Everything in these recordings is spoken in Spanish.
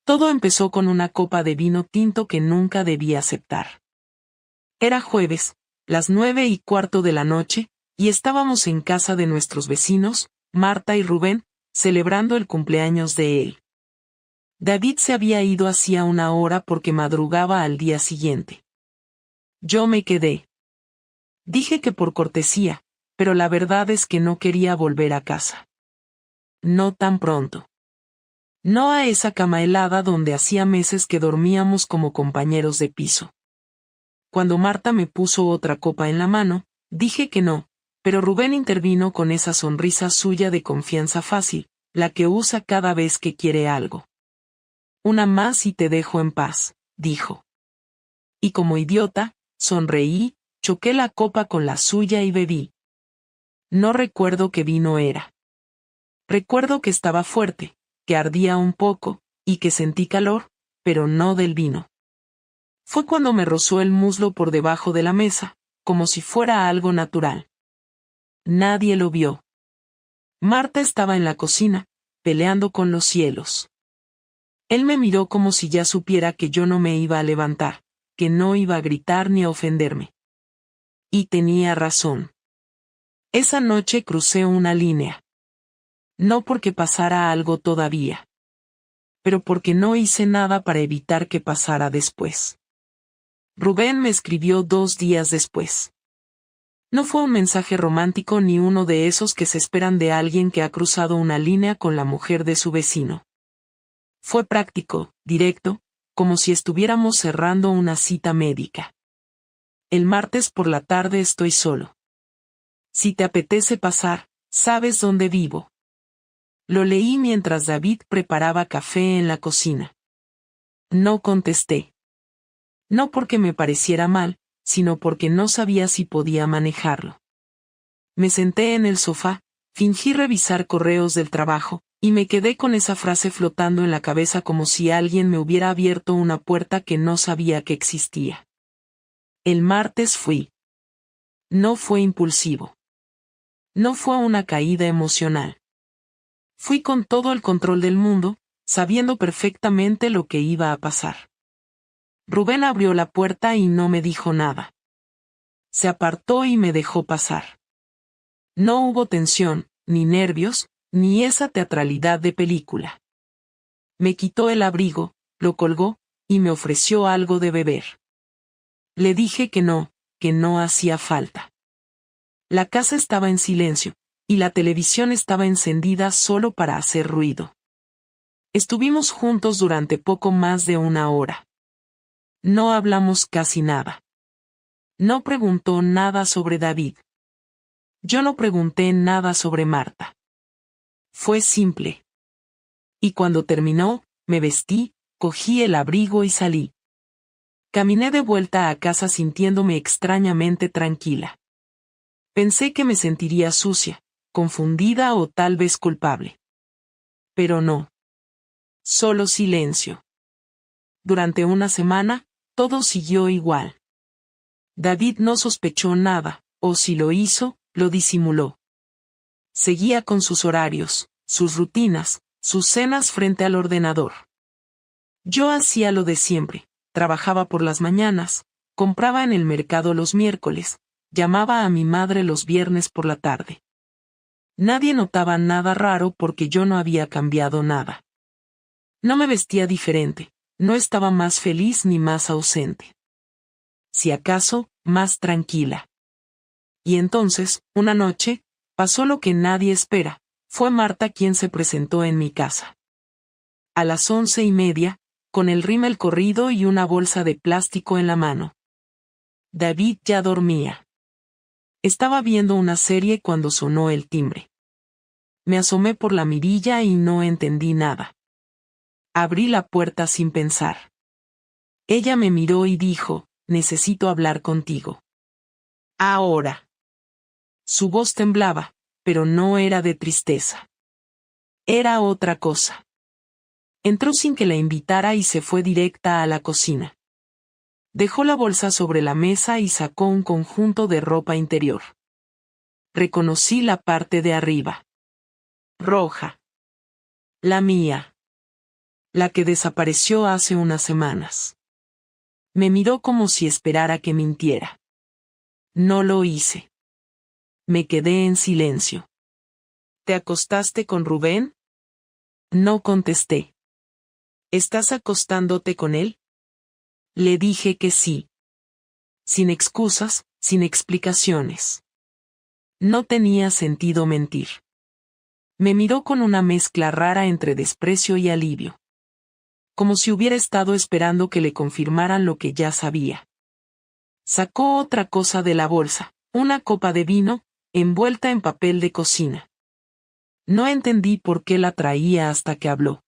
Todo empezó con una copa de vino tinto que nunca debí aceptar. Era jueves, las 9:15 de la noche, y estábamos en casa de nuestros vecinos, Marta y Rubén, celebrando el cumpleaños de él. David se había ido hacía una hora porque madrugaba al día siguiente. Yo me quedé. Dije que por cortesía, pero la verdad es que no quería volver a casa. No tan pronto. No a esa cama helada donde hacía meses que dormíamos como compañeros de piso. Cuando Marta me puso otra copa en la mano, dije que no, pero Rubén intervino con esa sonrisa suya de confianza fácil, la que usa cada vez que quiere algo. Una más y te dejo en paz, dijo. Y como idiota, sonreí, choqué la copa con la suya y bebí. No recuerdo qué vino era. Recuerdo que estaba fuerte, que ardía un poco, y que sentí calor, pero no del vino. Fue cuando me rozó el muslo por debajo de la mesa, como si fuera algo natural. Nadie lo vio. Marta estaba en la cocina, peleando con los cielos. Él me miró como si ya supiera que yo no me iba a levantar, que no iba a gritar ni a ofenderme. Y tenía razón. Esa noche crucé una línea. No porque pasara algo todavía, pero porque no hice nada para evitar que pasara después. Rubén me escribió 2 días después. No fue un mensaje romántico ni uno de esos que se esperan de alguien que ha cruzado una línea con la mujer de su vecino. Fue práctico, directo, como si estuviéramos cerrando una cita médica. El martes por la tarde estoy solo. Si te apetece pasar, sabes dónde vivo. Lo leí mientras David preparaba café en la cocina. No contesté. No porque me pareciera mal, sino porque no sabía si podía manejarlo. Me senté en el sofá, fingí revisar correos del trabajo, y me quedé con esa frase flotando en la cabeza como si alguien me hubiera abierto una puerta que no sabía que existía. El martes fui. No fue impulsivo. No fue una caída emocional. Fui con todo el control del mundo, sabiendo perfectamente lo que iba a pasar. Rubén abrió la puerta y no me dijo nada. Se apartó y me dejó pasar. No hubo tensión, ni nervios, ni esa teatralidad de película. Me quitó el abrigo, lo colgó, y me ofreció algo de beber. Le dije que no hacía falta. La casa estaba en silencio, y la televisión estaba encendida solo para hacer ruido. Estuvimos juntos durante poco más de 1 hora. No hablamos casi nada. No preguntó nada sobre David. Yo no pregunté nada sobre Marta. Fue simple. Y cuando terminó, me vestí, cogí el abrigo y salí. Caminé de vuelta a casa sintiéndome extrañamente tranquila. Pensé que me sentiría sucia, confundida o tal vez culpable. Pero no. Solo silencio. Durante una semana, todo siguió igual. David no sospechó nada, o si lo hizo, lo disimuló. Seguía con sus horarios, sus rutinas, sus cenas frente al ordenador. Yo hacía lo de siempre, trabajaba por las mañanas, compraba en el mercado los miércoles, llamaba a mi madre los viernes por la tarde. Nadie notaba nada raro porque yo no había cambiado nada. No me vestía diferente, no estaba más feliz ni más ausente. Si acaso, más tranquila. Y entonces, una noche, pasó lo que nadie espera, fue Marta quien se presentó en mi casa. A las 11:30, con el rímel corrido y una bolsa de plástico en la mano. David ya dormía. Estaba viendo una serie cuando sonó el timbre. Me asomé por la mirilla y no entendí nada. Abrí la puerta sin pensar. Ella me miró y dijo, necesito hablar contigo. Ahora. Su voz temblaba, pero no era de tristeza. Era otra cosa. Entró sin que la invitara y se fue directa a la cocina. Dejó la bolsa sobre la mesa y sacó un conjunto de ropa interior. Reconocí la parte de arriba. Roja. La mía. La que desapareció hace unas semanas. Me miró como si esperara que mintiera. No lo hice. Me quedé en silencio. ¿Te acostaste con Rubén? No contesté. ¿Estás acostándote con él? Le dije que sí. Sin excusas, sin explicaciones. No tenía sentido mentir. Me miró con una mezcla rara entre desprecio y alivio. Como si hubiera estado esperando que le confirmaran lo que ya sabía. Sacó otra cosa de la bolsa, una copa de vino, envuelta en papel de cocina. No entendí por qué la traía hasta que habló.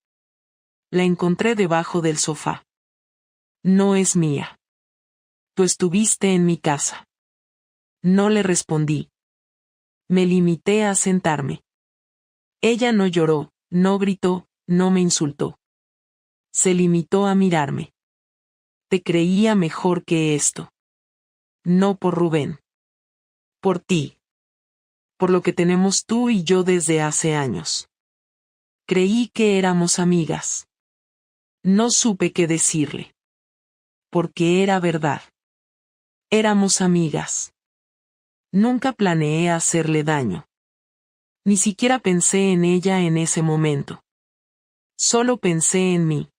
La encontré debajo del sofá. No es mía. Tú estuviste en mi casa. No le respondí. Me limité a sentarme. Ella no lloró, no gritó, no me insultó. Se limitó a mirarme. Te creía mejor que esto. No por Rubén. Por ti. Por lo que tenemos tú y yo desde hace años. Creí que éramos amigas. No supe qué decirle. Porque era verdad. Éramos amigas. Nunca planeé hacerle daño. Ni siquiera pensé en ella en ese momento. Solo pensé en mí.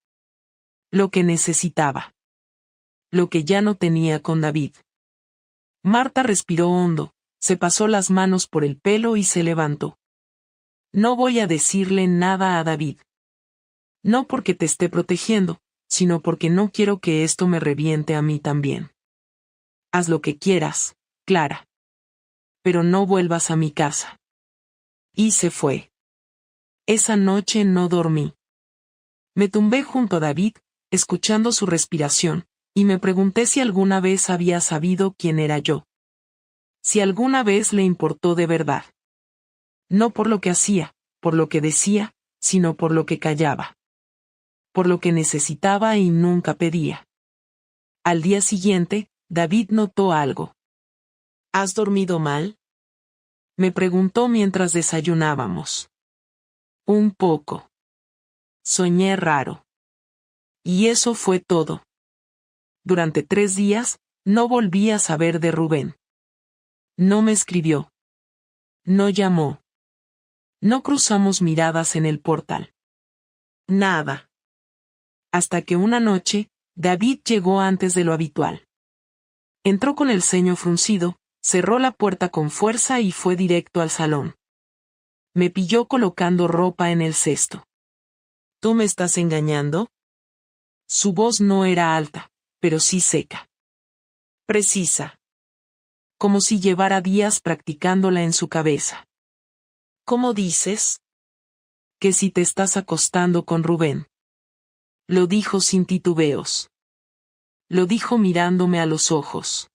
Lo que necesitaba. Lo que ya no tenía con David. Marta respiró hondo, se pasó las manos por el pelo y se levantó. No voy a decirle nada a David. No porque te esté protegiendo, sino porque no quiero que esto me reviente a mí también. Haz lo que quieras, Clara. Pero no vuelvas a mi casa. Y se fue. Esa noche no dormí. Me tumbé junto a David, escuchando su respiración, y me pregunté si alguna vez había sabido quién era yo. Si alguna vez le importó de verdad. No por lo que hacía, por lo que decía, sino por lo que callaba. Por lo que necesitaba y nunca pedía. Al día siguiente, David notó algo. ¿Has dormido mal? Me preguntó mientras desayunábamos. Un poco. Soñé raro. Y eso fue todo. Durante 3 días, no volví a saber de Rubén. No me escribió. No llamó. No cruzamos miradas en el portal. Nada. Hasta que una noche, David llegó antes de lo habitual. Entró con el ceño fruncido, cerró la puerta con fuerza y fue directo al salón. Me pilló colocando ropa en el cesto. ¿Tú me estás engañando? Su voz no era alta, pero sí seca. Precisa. Como si llevara días practicándola en su cabeza. ¿Cómo dices? Que si te estás acostando con Rubén. Lo dijo sin titubeos. Lo dijo mirándome a los ojos.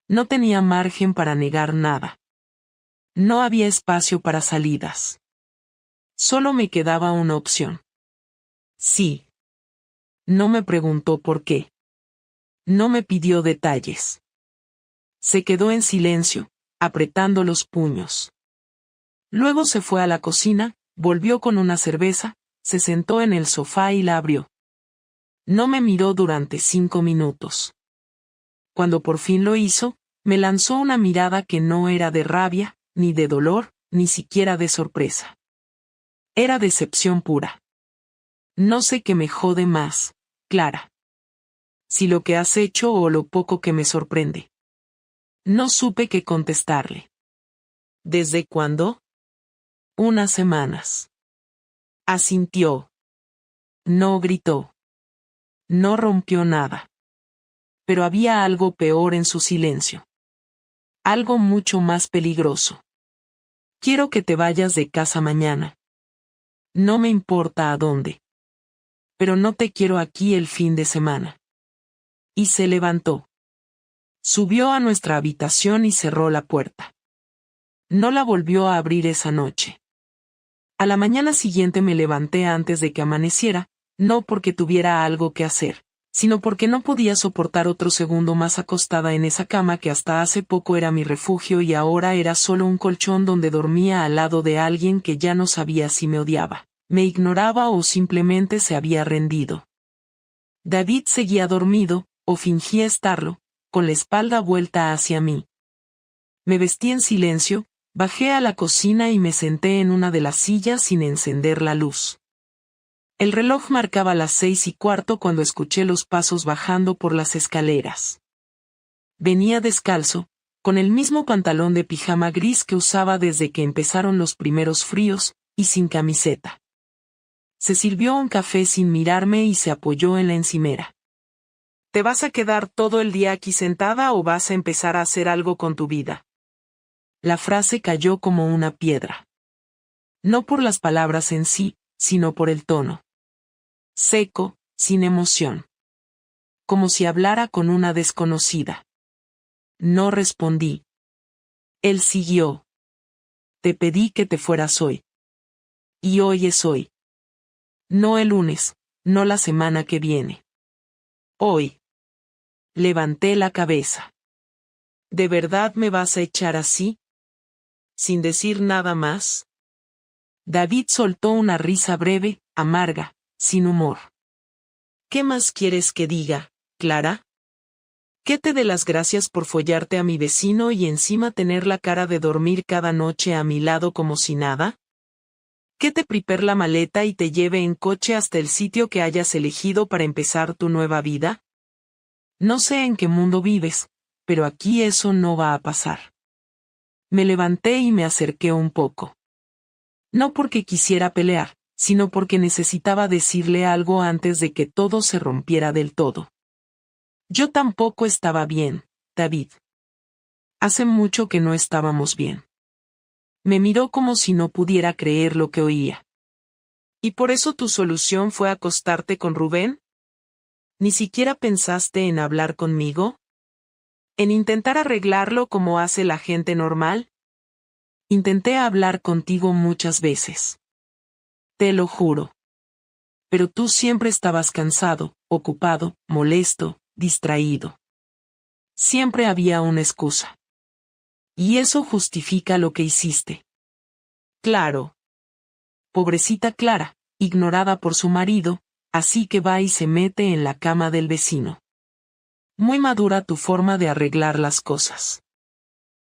No tenía margen para negar nada. No había espacio para salidas. Solo me quedaba una opción. Sí. No me preguntó por qué. No me pidió detalles. Se quedó en silencio, apretando los puños. Luego se fue a la cocina, volvió con una cerveza, se sentó en el sofá y la abrió. No me miró durante 5 minutos. Cuando por fin lo hizo, me lanzó una mirada que no era de rabia, ni de dolor, ni siquiera de sorpresa. Era decepción pura. No sé qué me jode más, Clara. Si lo que has hecho o lo poco que me sorprende. No supe qué contestarle. ¿Desde cuándo? Unas semanas. Asintió. No gritó. No rompió nada. Pero había algo peor en su silencio. Algo mucho más peligroso. Quiero que te vayas de casa mañana. No me importa a dónde. Pero no te quiero aquí el fin de semana. Y se levantó. Subió a nuestra habitación y cerró la puerta. No la volvió a abrir esa noche. A la mañana siguiente me levanté antes de que amaneciera, no porque tuviera algo que hacer, sino porque no podía soportar otro segundo más acostada en esa cama que hasta hace poco era mi refugio y ahora era solo un colchón donde dormía al lado de alguien que ya no sabía si me odiaba, me ignoraba o simplemente se había rendido. David seguía dormido, o fingía estarlo, con la espalda vuelta hacia mí. Me vestí en silencio, bajé a la cocina y me senté en una de las sillas sin encender la luz. El reloj marcaba las 6:15 cuando escuché los pasos bajando por las escaleras. Venía descalzo, con el mismo pantalón de pijama gris que usaba desde que empezaron los primeros fríos, y sin camiseta. Se sirvió un café sin mirarme y se apoyó en la encimera. ¿Te vas a quedar todo el día aquí sentada o vas a empezar a hacer algo con tu vida? La frase cayó como una piedra. No por las palabras en sí, sino por el tono. Seco, sin emoción. Como si hablara con una desconocida. No respondí. Él siguió. Te pedí que te fueras hoy. Y hoy es hoy. No el lunes, no la semana que viene. Hoy. Levanté la cabeza. ¿De verdad me vas a echar así? ¿Sin decir nada más? David soltó una risa breve, amarga, sin humor. ¿Qué más quieres que diga, Clara? ¿Que te dé las gracias por follarte a mi vecino y encima tener la cara de dormir cada noche a mi lado como si nada? ¿Que te prepare la maleta y te lleve en coche hasta el sitio que hayas elegido para empezar tu nueva vida? No sé en qué mundo vives, pero aquí eso no va a pasar. Me levanté y me acerqué un poco. No porque quisiera pelear, sino porque necesitaba decirle algo antes de que todo se rompiera del todo. Yo tampoco estaba bien, David. Hace mucho que no estábamos bien. Me miró como si no pudiera creer lo que oía. ¿Y por eso tu solución fue acostarte con Rubén? ¿Ni siquiera pensaste en hablar conmigo? ¿En intentar arreglarlo como hace la gente normal? Intenté hablar contigo muchas veces. Te lo juro. Pero tú siempre estabas cansado, ocupado, molesto, distraído. Siempre había una excusa. Y eso justifica lo que hiciste. Claro. Pobrecita Clara, ignorada por su marido, así que va y se mete en la cama del vecino. Muy madura tu forma de arreglar las cosas.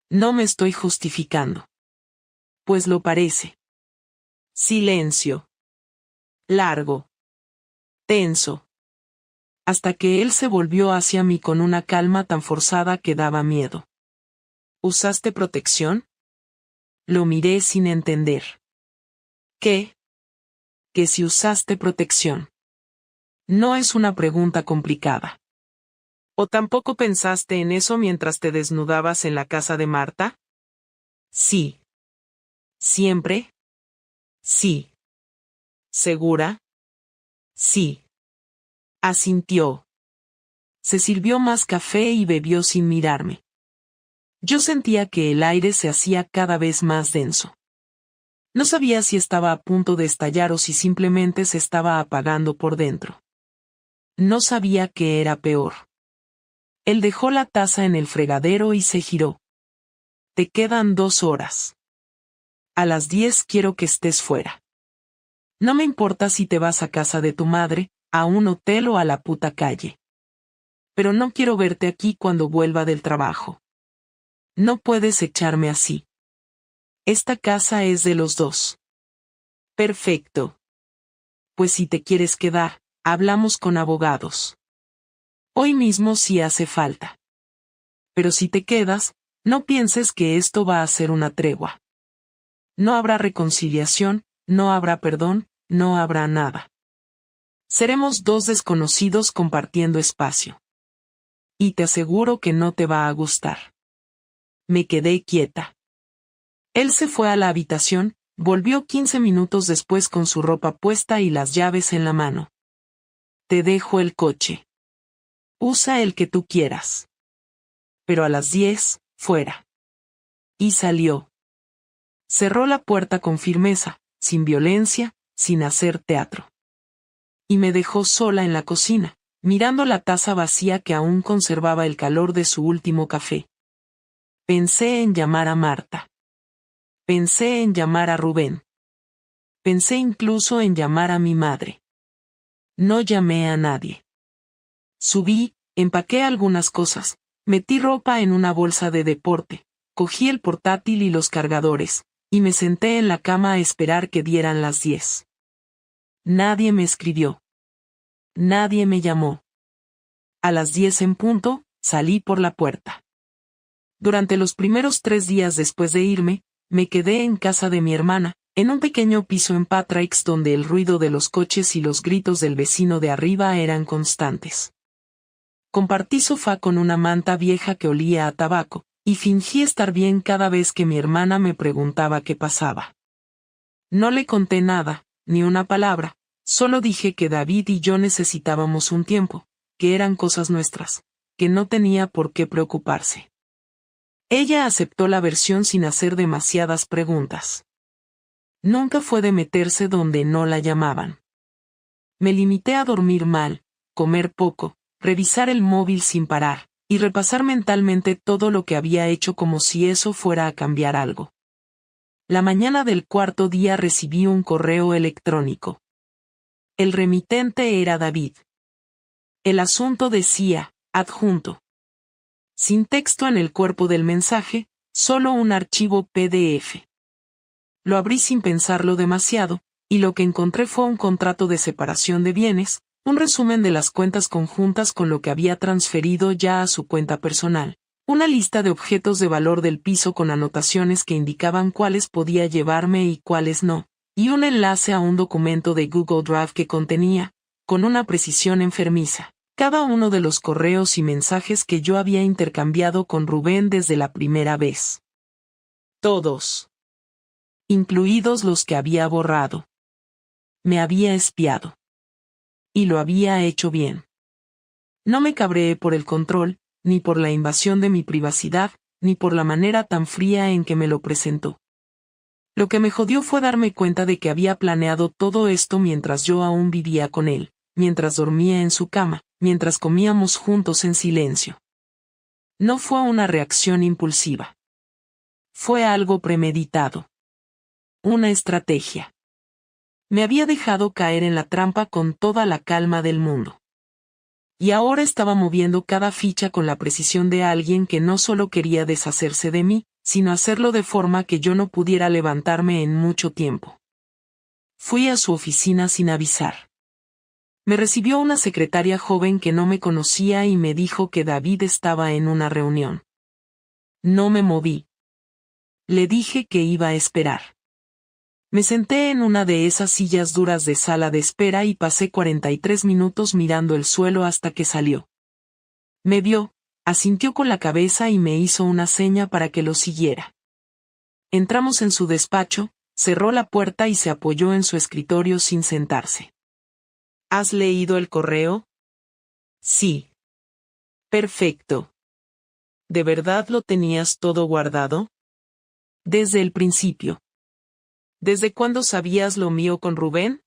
No me estoy justificando. Pues lo parece. Silencio. Largo. Tenso. Hasta que él se volvió hacia mí con una calma tan forzada que daba miedo. ¿Usaste protección? Lo miré sin entender. ¿Qué? Que si usaste protección. No es una pregunta complicada. ¿O tampoco pensaste en eso mientras te desnudabas en la casa de Marta? Sí. ¿Siempre? Sí. ¿Segura? Sí. Asintió. Se sirvió más café y bebió sin mirarme. Yo sentía que el aire se hacía cada vez más denso. No sabía si estaba a punto de estallar o si simplemente se estaba apagando por dentro. No sabía qué era peor. Él dejó la taza en el fregadero y se giró. Te quedan 2 horas. A las 10 quiero que estés fuera. No me importa si te vas a casa de tu madre, a un hotel o a la puta calle. Pero no quiero verte aquí cuando vuelva del trabajo. No puedes echarme así. Esta casa es de los dos. Perfecto. Pues si te quieres quedar, hablamos con abogados. Hoy mismo si hace falta. Pero si te quedas, no pienses que esto va a ser una tregua. No habrá reconciliación, no habrá perdón, no habrá nada. Seremos 2 desconocidos compartiendo espacio. Y te aseguro que no te va a gustar. Me quedé quieta. Él se fue a la habitación, volvió 15 minutos después con su ropa puesta y las llaves en la mano. Te dejo el coche. Usa el que tú quieras. Pero a las 10, fuera. Y salió. Cerró la puerta con firmeza, sin violencia, sin hacer teatro. Y me dejó sola en la cocina, mirando la taza vacía que aún conservaba el calor de su último café. Pensé en llamar a Marta. Pensé en llamar a Rubén. pensé incluso en llamar a mi madre. No llamé a nadie. Subí, empaqué algunas cosas, metí ropa en una bolsa de deporte, cogí el portátil y los cargadores, y me senté en la cama a esperar que dieran las 10. Nadie me escribió. Nadie me llamó. A las 10 en punto, salí por la puerta. Durante los primeros 3 días después de irme, me quedé en casa de mi hermana, en un pequeño piso en Patrick's donde el ruido de los coches y los gritos del vecino de arriba eran constantes. Compartí sofá con una manta vieja que olía a tabaco, y fingí estar bien cada vez que mi hermana me preguntaba qué pasaba. No le conté nada, ni una palabra, solo dije que David y yo necesitábamos un tiempo, que eran cosas nuestras, que no tenía por qué preocuparse. Ella aceptó la versión sin hacer demasiadas preguntas. Nunca fue de meterse donde no la llamaban. Me limité a dormir mal, comer poco, revisar el móvil sin parar, y repasar mentalmente todo lo que había hecho como si eso fuera a cambiar algo. La mañana del cuarto día recibí un correo electrónico. El remitente era David. El asunto decía, adjunto. Sin texto en el cuerpo del mensaje, solo un archivo PDF. Lo abrí sin pensarlo demasiado, y lo que encontré fue un contrato de separación de bienes, un resumen de las cuentas conjuntas con lo que había transferido ya a su cuenta personal, una lista de objetos de valor del piso con anotaciones que indicaban cuáles podía llevarme y cuáles no, y un enlace a un documento de Google Drive que contenía, con una precisión enfermiza, cada uno de los correos y mensajes que yo había intercambiado con Rubén desde la primera vez. Todos. Incluidos los que había borrado. Me había espiado. Y lo había hecho bien. No me cabreé por el control, ni por la invasión de mi privacidad, ni por la manera tan fría en que me lo presentó. Lo que me jodió fue darme cuenta de que había planeado todo esto mientras yo aún vivía con él, mientras dormía en su cama, mientras comíamos juntos en silencio. No fue una reacción impulsiva. Fue algo premeditado. Una estrategia. Me había dejado caer en la trampa con toda la calma del mundo. Y ahora estaba moviendo cada ficha con la precisión de alguien que no solo quería deshacerse de mí, sino hacerlo de forma que yo no pudiera levantarme en mucho tiempo. Fui a su oficina sin avisar. Me recibió una secretaria joven que no me conocía y me dijo que David estaba en una reunión. No me moví. Le dije que iba a esperar. Me senté en una de esas sillas duras de sala de espera y pasé 43 minutos mirando el suelo hasta que salió. Me vio, asintió con la cabeza y me hizo una seña para que lo siguiera. Entramos en su despacho, cerró la puerta y se apoyó en su escritorio sin sentarse. ¿Has leído el correo? Sí. Perfecto. ¿De verdad lo tenías todo guardado? Desde el principio. ¿Desde cuándo sabías lo mío con Rubén?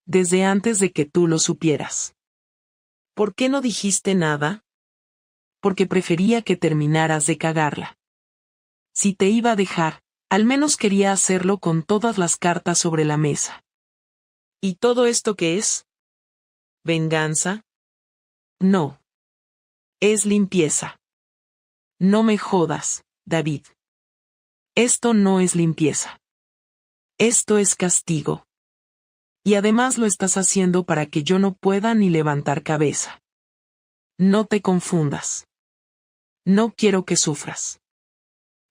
Desde antes de que tú lo supieras. ¿Por qué no dijiste nada? Porque prefería que terminaras de cagarla. Si te iba a dejar, al menos quería hacerlo con todas las cartas sobre la mesa. ¿Y todo esto qué es? ¿Venganza? No. Es limpieza. No me jodas, David. Esto no es limpieza. Esto es castigo. Y además lo estás haciendo para que yo no pueda ni levantar cabeza. No te confundas. No quiero que sufras.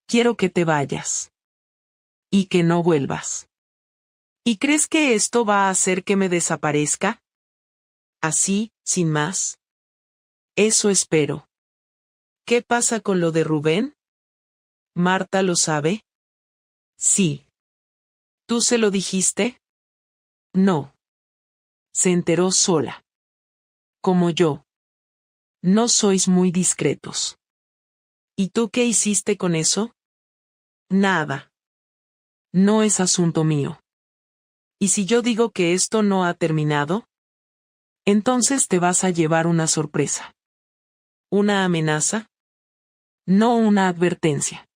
Quiero que te vayas. Y que no vuelvas. ¿Y crees que esto va a hacer que me desaparezca? Así, sin más. Eso espero. ¿Qué pasa con lo de Rubén? ¿Marta lo sabe? Sí. ¿Tú se lo dijiste? No. Se enteró sola. Como yo. No sois muy discretos. ¿Y tú qué hiciste con eso? Nada. No es asunto mío. ¿Y si yo digo que esto no ha terminado? Entonces te vas a llevar una sorpresa. ¿Una amenaza? No una advertencia.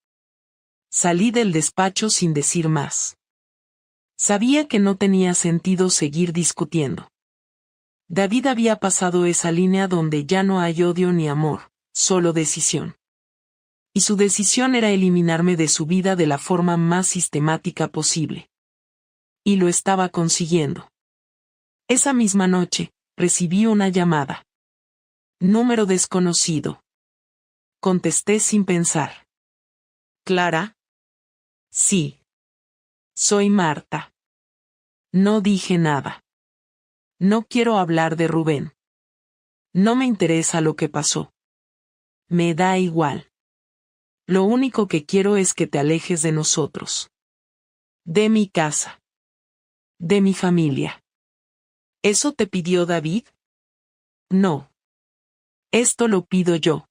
Salí del despacho sin decir más. Sabía que no tenía sentido seguir discutiendo. David había pasado esa línea donde ya no hay odio ni amor, solo decisión. Y su decisión era eliminarme de su vida de la forma más sistemática posible. Y lo estaba consiguiendo. Esa misma noche, recibí una llamada. Número desconocido. Contesté sin pensar. ¿Clara? Sí. Soy Marta. No dije nada. No quiero hablar de Rubén. No me interesa lo que pasó. Me da igual. Lo único que quiero es que te alejes de nosotros. De mi casa. De mi familia. ¿Eso te pidió David? No. Esto lo pido yo.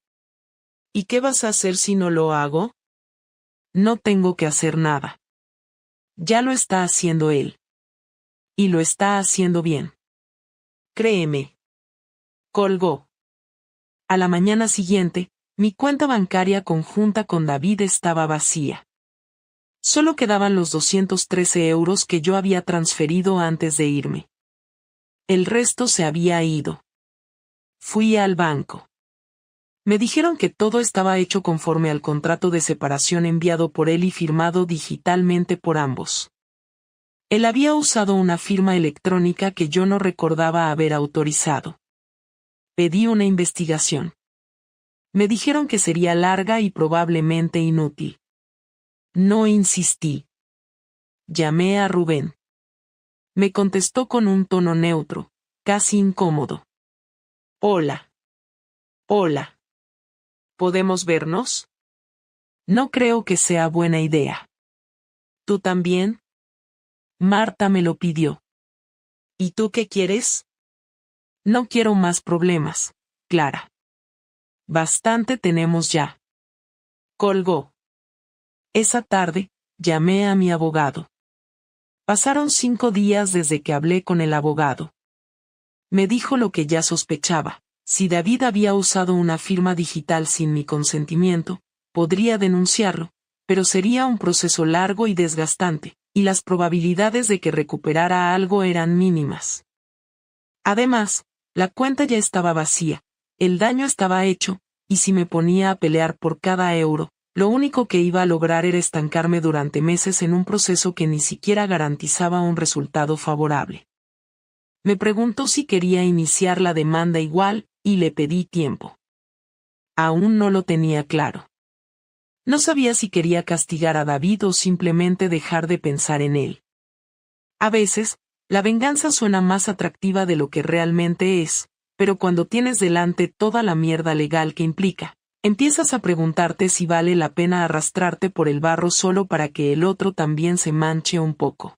¿Y qué vas a hacer si no lo hago? No tengo que hacer nada. Ya lo está haciendo él. Y lo está haciendo bien. Créeme. Colgó. A la mañana siguiente, mi cuenta bancaria conjunta con David estaba vacía. Solo quedaban los 213 euros que yo había transferido antes de irme. El resto se había ido. Fui al banco. Me dijeron que todo estaba hecho conforme al contrato de separación enviado por él y firmado digitalmente por ambos. Él había usado una firma electrónica que yo no recordaba haber autorizado. Pedí una investigación. Me dijeron que sería larga y probablemente inútil. No insistí. Llamé a Rubén. Me contestó con un tono neutro, casi incómodo. Hola. Hola. ¿Podemos vernos? No creo que sea buena idea. ¿Tú también? Marta me lo pidió. ¿Y tú qué quieres? No quiero más problemas, Clara. Bastante tenemos ya. Colgó. Esa tarde, llamé a mi abogado. Pasaron 5 días desde que hablé con el abogado. Me dijo lo que ya sospechaba. Si David había usado una firma digital sin mi consentimiento, podría denunciarlo, pero sería un proceso largo y desgastante, y las probabilidades de que recuperara algo eran mínimas. Además, la cuenta ya estaba vacía, el daño estaba hecho, y si me ponía a pelear por cada euro, lo único que iba a lograr era estancarme durante meses en un proceso que ni siquiera garantizaba un resultado favorable. Me preguntó si quería iniciar la demanda igual, y le pedí tiempo. Aún no lo tenía claro. No sabía si quería castigar a David o simplemente dejar de pensar en él. A veces, la venganza suena más atractiva de lo que realmente es, pero cuando tienes delante toda la mierda legal que implica, empiezas a preguntarte si vale la pena arrastrarte por el barro solo para que el otro también se manche un poco.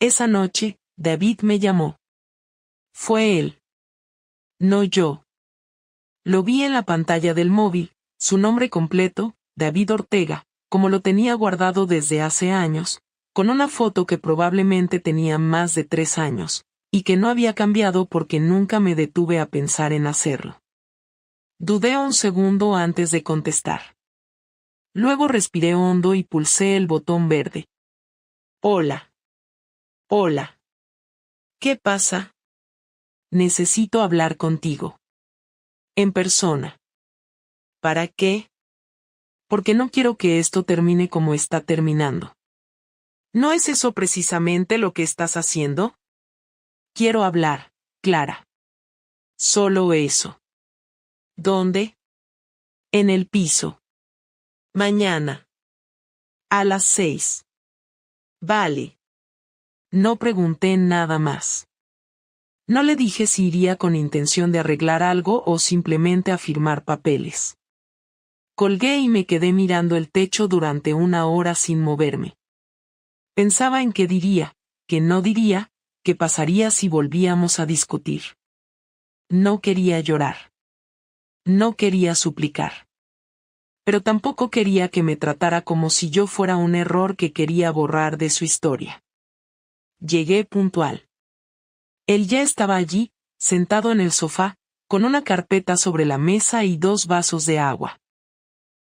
Esa noche, David me llamó. Fue él. No yo. Lo vi en la pantalla del móvil, su nombre completo, David Ortega, como lo tenía guardado desde hace años, con una foto que probablemente tenía más de 3 años, y que no había cambiado porque nunca me detuve a pensar en hacerlo. Dudé un segundo antes de contestar. Luego respiré hondo y pulsé el botón verde. Hola. Hola. ¿Qué pasa? Necesito hablar contigo. En persona. ¿Para qué? Porque no quiero que esto termine como está terminando. ¿No es eso precisamente lo que estás haciendo? Quiero hablar, Clara. Solo eso. ¿Dónde? En el piso. Mañana. A las 6. Vale. No pregunté nada más. No le dije si iría con intención de arreglar algo o simplemente a firmar papeles. Colgué y me quedé mirando el techo durante 1 hora sin moverme. Pensaba en qué diría, qué no diría, qué pasaría si volvíamos a discutir. No quería llorar. No quería suplicar. Pero tampoco quería que me tratara como si yo fuera un error que quería borrar de su historia. Llegué puntual. Él ya estaba allí, sentado en el sofá, con una carpeta sobre la mesa y 2 vasos de agua.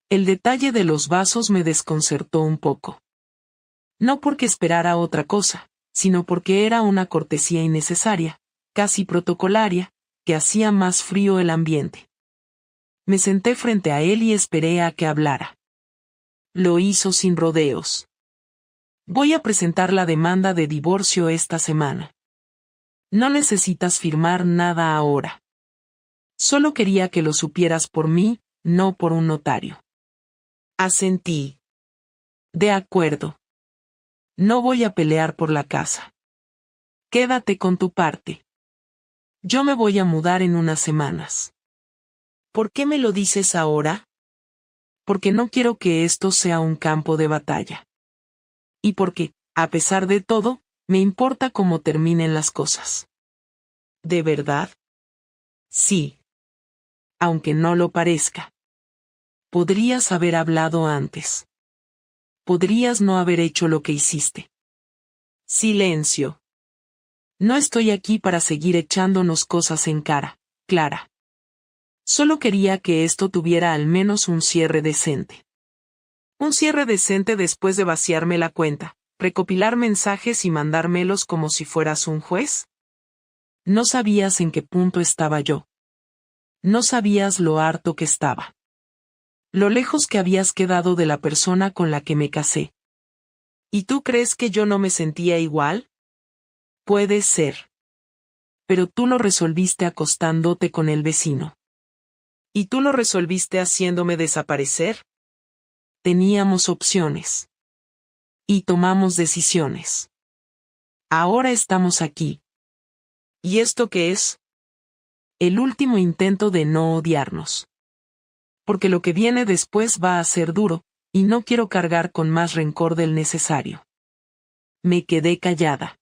El detalle de los vasos me desconcertó un poco. No porque esperara otra cosa, sino porque era una cortesía innecesaria, casi protocolaria, que hacía más frío el ambiente. Me senté frente a él y esperé a que hablara. Lo hizo sin rodeos. Voy a presentar la demanda de divorcio esta semana. No necesitas firmar nada ahora. Solo quería que lo supieras por mí, no por un notario. Asentí. De acuerdo. No voy a pelear por la casa. Quédate con tu parte. Yo me voy a mudar en unas semanas. ¿Por qué me lo dices ahora? Porque no quiero que esto sea un campo de batalla. Y porque, a pesar de todo, me importa cómo terminen las cosas. ¿De verdad? Sí. Aunque no lo parezca. Podrías haber hablado antes. Podrías no haber hecho lo que hiciste. Silencio. No estoy aquí para seguir echándonos cosas en cara, Clara. Solo quería que esto tuviera al menos un cierre decente. Un cierre decente después de vaciarme la cuenta, recopilar mensajes y mandármelos como si fueras un juez. No sabías en qué punto estaba yo. No sabías lo harto que estaba. Lo lejos que habías quedado de la persona con la que me casé. ¿Y tú crees que yo no me sentía igual? Puede ser. Pero tú lo resolviste acostándote con el vecino. ¿Y tú lo resolviste haciéndome desaparecer? Teníamos opciones. Y tomamos decisiones. Ahora estamos aquí. ¿Y esto qué es? El último intento de no odiarnos. Porque lo que viene después va a ser duro, y no quiero cargar con más rencor del necesario. Me quedé callada.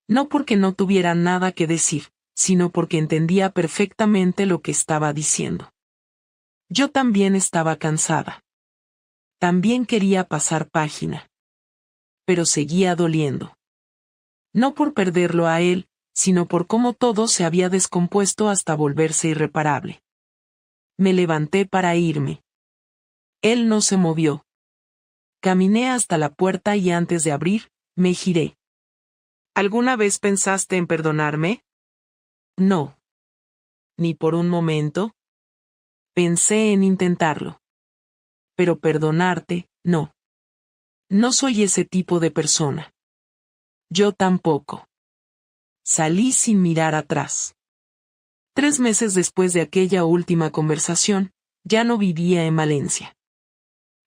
No porque no tuviera nada que decir, sino porque entendía perfectamente lo que estaba diciendo. Yo también estaba cansada. También quería pasar página. Pero seguía doliendo. No por perderlo a él, sino por cómo todo se había descompuesto hasta volverse irreparable. Me levanté para irme. Él no se movió. Caminé hasta la puerta y antes de abrir, me giré. ¿Alguna vez pensaste en perdonarme? No. Ni por un momento. Pensé en intentarlo. Pero perdonarte, no. No soy ese tipo de persona. Yo tampoco. Salí sin mirar atrás. 3 meses después de aquella última conversación, ya no vivía en Valencia.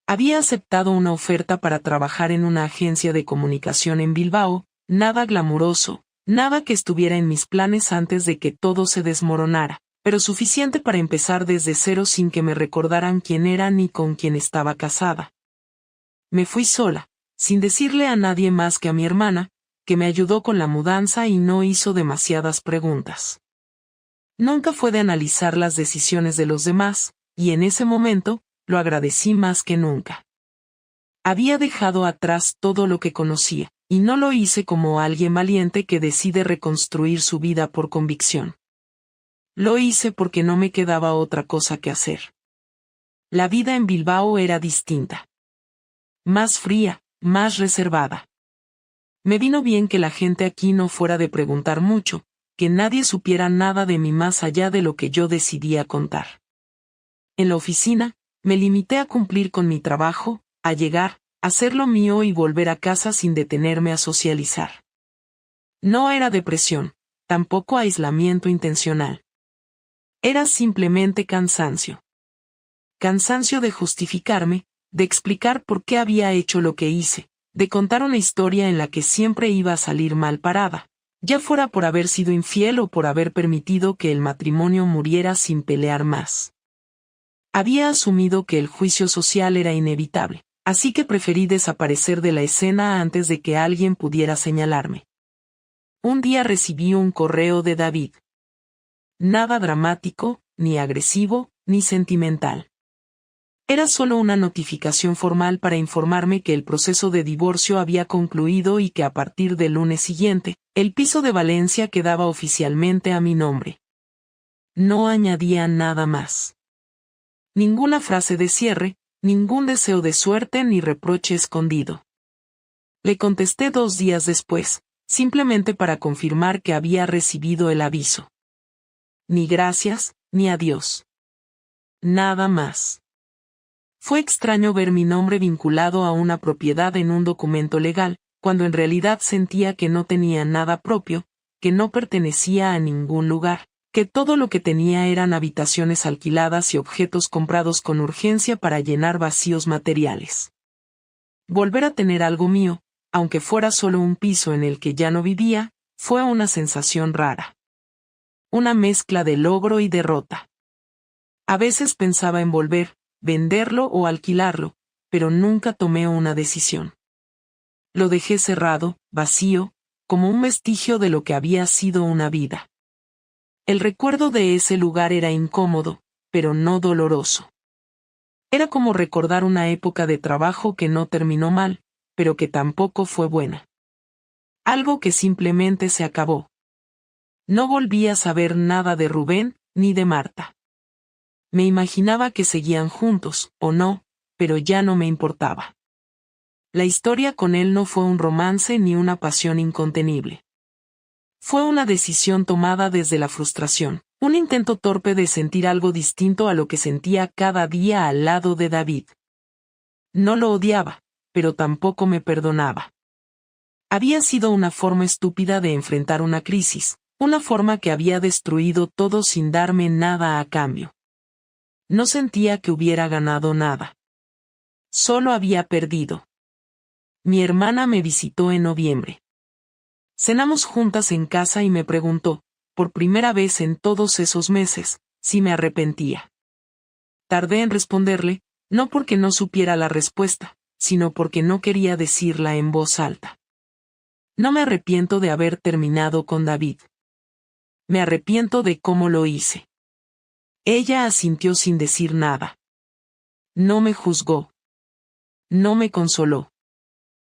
Había aceptado una oferta para trabajar en una agencia de comunicación en Bilbao, nada glamuroso, nada que estuviera en mis planes antes de que todo se desmoronara, pero suficiente para empezar desde cero sin que me recordaran quién era ni con quién estaba casada. Me fui sola, sin decirle a nadie más que a mi hermana, que me ayudó con la mudanza y no hizo demasiadas preguntas. Nunca fue de analizar las decisiones de los demás, y en ese momento, lo agradecí más que nunca. Había dejado atrás todo lo que conocía, y no lo hice como alguien valiente que decide reconstruir su vida por convicción. Lo hice porque no me quedaba otra cosa que hacer. La vida en Bilbao era distinta. Más fría, más reservada. Me vino bien que la gente aquí no fuera de preguntar mucho, que nadie supiera nada de mí más allá de lo que yo decidía contar. En la oficina, me limité a cumplir con mi trabajo, a llegar, hacer lo mío y volver a casa sin detenerme a socializar. No era depresión, tampoco aislamiento intencional. Era simplemente cansancio. Cansancio de justificarme, de explicar por qué había hecho lo que hice, de contar una historia en la que siempre iba a salir mal parada, ya fuera por haber sido infiel o por haber permitido que el matrimonio muriera sin pelear más. Había asumido que el juicio social era inevitable, así que preferí desaparecer de la escena antes de que alguien pudiera señalarme. Un día recibí un correo de David. Nada dramático, ni agresivo, ni sentimental. Era solo una notificación formal para informarme que el proceso de divorcio había concluido y que a partir del lunes siguiente, el piso de Valencia quedaba oficialmente a mi nombre. No añadía nada más. Ninguna frase de cierre, ningún deseo de suerte ni reproche escondido. Le contesté 2 días después, simplemente para confirmar que había recibido el aviso. Ni gracias, ni adiós. Nada más. Fue extraño ver mi nombre vinculado a una propiedad en un documento legal, cuando en realidad sentía que no tenía nada propio, que no pertenecía a ningún lugar, que todo lo que tenía eran habitaciones alquiladas y objetos comprados con urgencia para llenar vacíos materiales. Volver a tener algo mío, aunque fuera solo un piso en el que ya no vivía, fue una sensación rara. Una mezcla de logro y derrota. A veces pensaba en volver, venderlo o alquilarlo, pero nunca tomé una decisión. Lo dejé cerrado, vacío, como un vestigio de lo que había sido una vida. El recuerdo de ese lugar era incómodo, pero no doloroso. Era como recordar una época de trabajo que no terminó mal, pero que tampoco fue buena. Algo que simplemente se acabó. No volví a saber nada de Rubén, ni de Marta. Me imaginaba que seguían juntos, o no, pero ya no me importaba. La historia con él no fue un romance ni una pasión incontenible. Fue una decisión tomada desde la frustración, un intento torpe de sentir algo distinto a lo que sentía cada día al lado de David. No lo odiaba, pero tampoco me perdonaba. Había sido una forma estúpida de enfrentar una crisis, una forma que había destruido todo sin darme nada a cambio. No sentía que hubiera ganado nada. Solo había perdido. Mi hermana me visitó en noviembre. Cenamos juntas en casa y me preguntó, por primera vez en todos esos meses, si me arrepentía. Tardé en responderle, no porque no supiera la respuesta, sino porque no quería decirla en voz alta. No me arrepiento de haber terminado con David. Me arrepiento de cómo lo hice. Ella asintió sin decir nada. No me juzgó. No me consoló.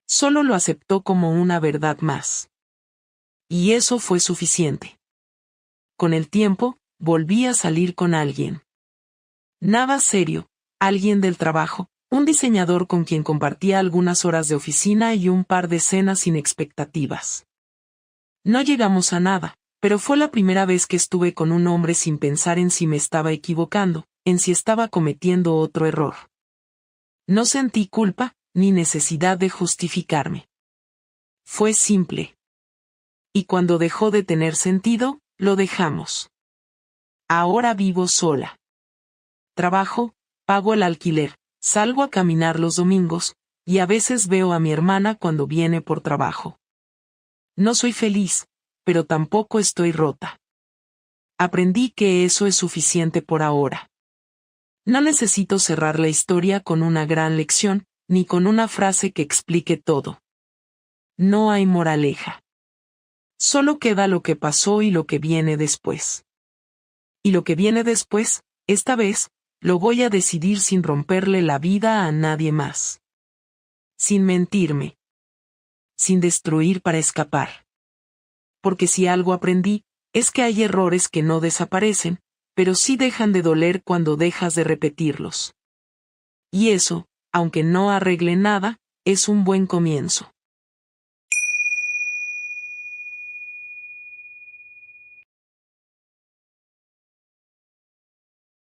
Solo lo aceptó como una verdad más. Y eso fue suficiente. Con el tiempo, volví a salir con alguien. Nada serio, alguien del trabajo, un diseñador con quien compartía algunas horas de oficina y un par de cenas sin expectativas. No llegamos a nada, pero fue la primera vez que estuve con un hombre sin pensar en si me estaba equivocando, en si estaba cometiendo otro error. No sentí culpa, ni necesidad de justificarme. Fue simple. Y cuando dejó de tener sentido, lo dejamos. Ahora vivo sola. Trabajo, pago el alquiler, salgo a caminar los domingos, y a veces veo a mi hermana cuando viene por trabajo. No soy feliz, pero tampoco estoy rota. Aprendí que eso es suficiente por ahora. No necesito cerrar la historia con una gran lección, ni con una frase que explique todo. No hay moraleja. Solo queda lo que pasó y lo que viene después. Y lo que viene después, esta vez, lo voy a decidir sin romperle la vida a nadie más. Sin mentirme. Sin destruir para escapar. Porque si algo aprendí, es que hay errores que no desaparecen, pero sí dejan de doler cuando dejas de repetirlos. Y eso, aunque no arregle nada, es un buen comienzo.